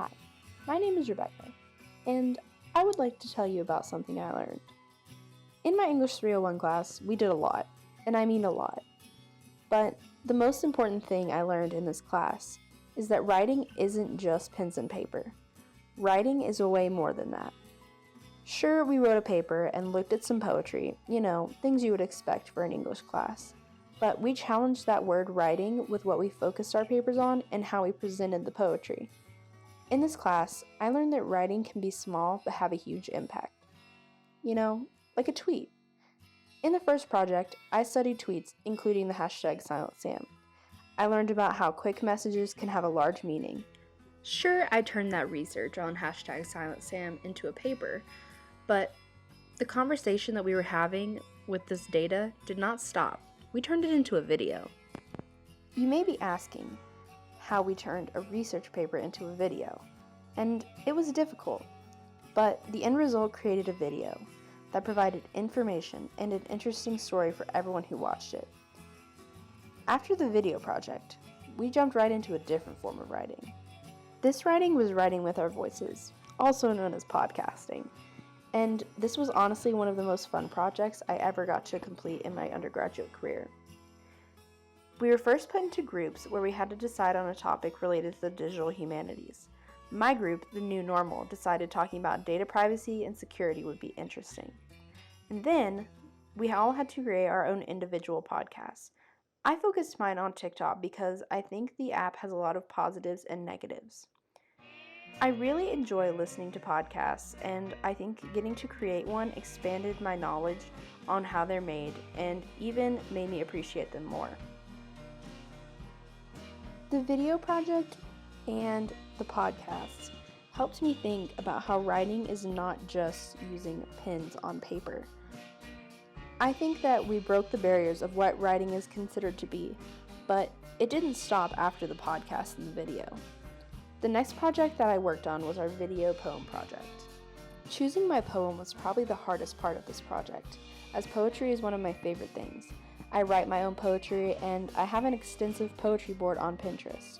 Hi, my name is Rebecca, and I would like to tell you about something I learned. In my English 301 class, we did a lot, and I mean a lot. But the most important thing I learned in this class is that writing isn't just pens and paper. Writing is way more than that. Sure, we wrote a paper and looked at some poetry, things you would expect for an English class. But we challenged that word writing with what we focused our papers on and how we presented the poetry. In this class, I learned that writing can be small but have a huge impact. Like a tweet. In the first project, I studied tweets, including the hashtag #SilentSam. I learned about how quick messages can have a large meaning. Sure, I turned that research on hashtag #SilentSam into a paper, but the conversation that we were having with this data did not stop. We turned it into a video. You may be asking how we turned a research paper into a video, and it was difficult, but the end result created a video that provided information and an interesting story for everyone who watched it. After the video project, we jumped right into a different form of writing. This writing was writing with our voices, also known as podcasting, and this was honestly one of the most fun projects I ever got to complete in my undergraduate career. We were first put into groups where we had to decide on a topic related to the digital humanities. My group, the New Normal, decided talking about data privacy and security would be interesting. And then, we all had to create our own individual podcasts. I focused mine on TikTok because I think the app has a lot of positives and negatives. I really enjoy listening to podcasts, and I think getting to create one expanded my knowledge on how they're made and even made me appreciate them more. The video project and the podcasts helped me think about how writing is not just using pens on paper. I think that we broke the barriers of what writing is considered to be, but it didn't stop after the podcast and the video. The next project that I worked on was our video poem project. Choosing my poem was probably the hardest part of this project, as poetry is one of my favorite things. I write my own poetry, and I have an extensive poetry board on Pinterest.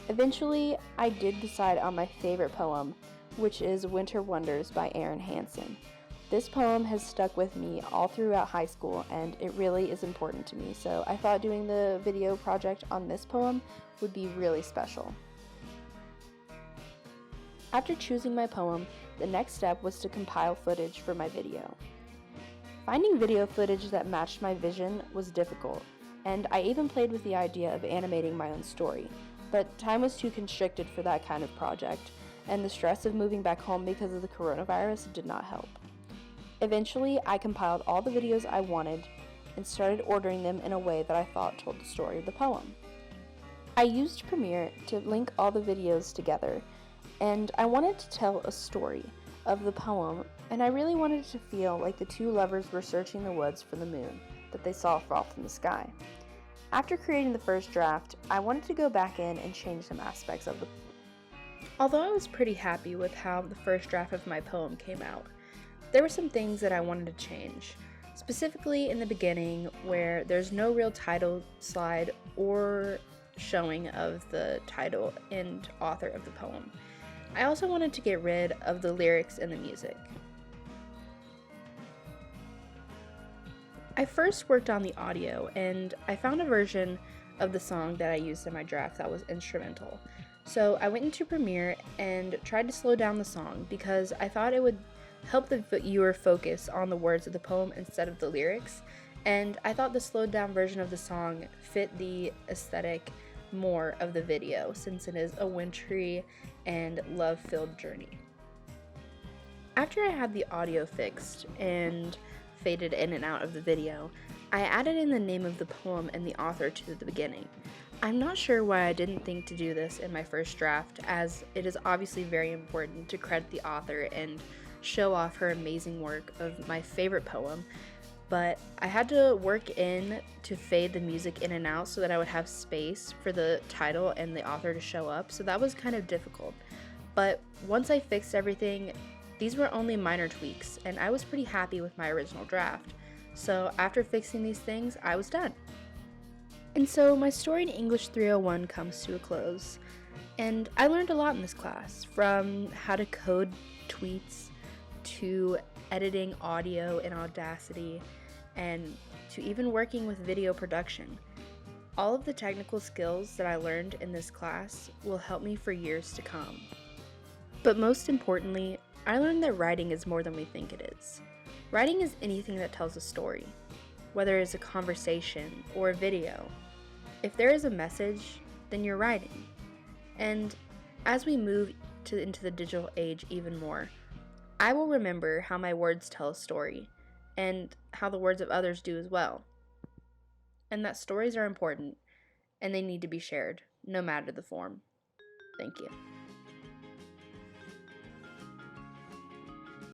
Eventually, I did decide on my favorite poem, which is Winter Wonders by Erin Hansen. This poem has stuck with me all throughout high school, and it really is important to me, so I thought doing the video project on this poem would be really special. After choosing my poem, the next step was to compile footage for my video. Finding video footage that matched my vision was difficult, and I even played with the idea of animating my own story, but time was too constricted for that kind of project, and the stress of moving back home because of the coronavirus did not help. Eventually, I compiled all the videos I wanted and started ordering them in a way that I thought told the story of the poem. I used Premiere to link all the videos together, and I wanted to tell a story of the poem, and I really wanted it to feel like the two lovers were searching the woods for the moon that they saw fall from the sky. After creating the first draft, I wanted to go back in and change some aspects of the poem. Although I was pretty happy with how the first draft of my poem came out, there were some things that I wanted to change, specifically in the beginning where there's no real title slide or showing of the title and author of the poem. I also wanted to get rid of the lyrics and the music. I first worked on the audio, and I found a version of the song that I used in my draft that was instrumental. So I went into Premiere and tried to slow down the song because I thought it would help the viewer focus on the words of the poem instead of the lyrics, and I thought the slowed down version of the song fit the aesthetic more of the video since it is a wintry and love-filled journey. After I had the audio fixed and faded in and out of the video, I added in the name of the poem and the author to the beginning. I'm not sure why I didn't think to do this in my first draft, as it is obviously very important to credit the author and show off her amazing work of my favorite poem, but I had to work in to fade the music in and out so that I would have space for the title and the author to show up, so that was kind of difficult. But once I fixed everything, these were only minor tweaks, and I was pretty happy with my original draft. So after fixing these things, I was done. And so my story in English 301 comes to a close. And I learned a lot in this class, from how to code tweets to editing audio in Audacity and to even working with video production. All of the technical skills that I learned in this class will help me for years to come. But most importantly, I learned that writing is more than we think it is. Writing is anything that tells a story, whether it's a conversation or a video. If there is a message, then you're writing. And as we move into the digital age even more, I will remember how my words tell a story and how the words of others do as well. And that stories are important and they need to be shared, no matter the form. Thank you.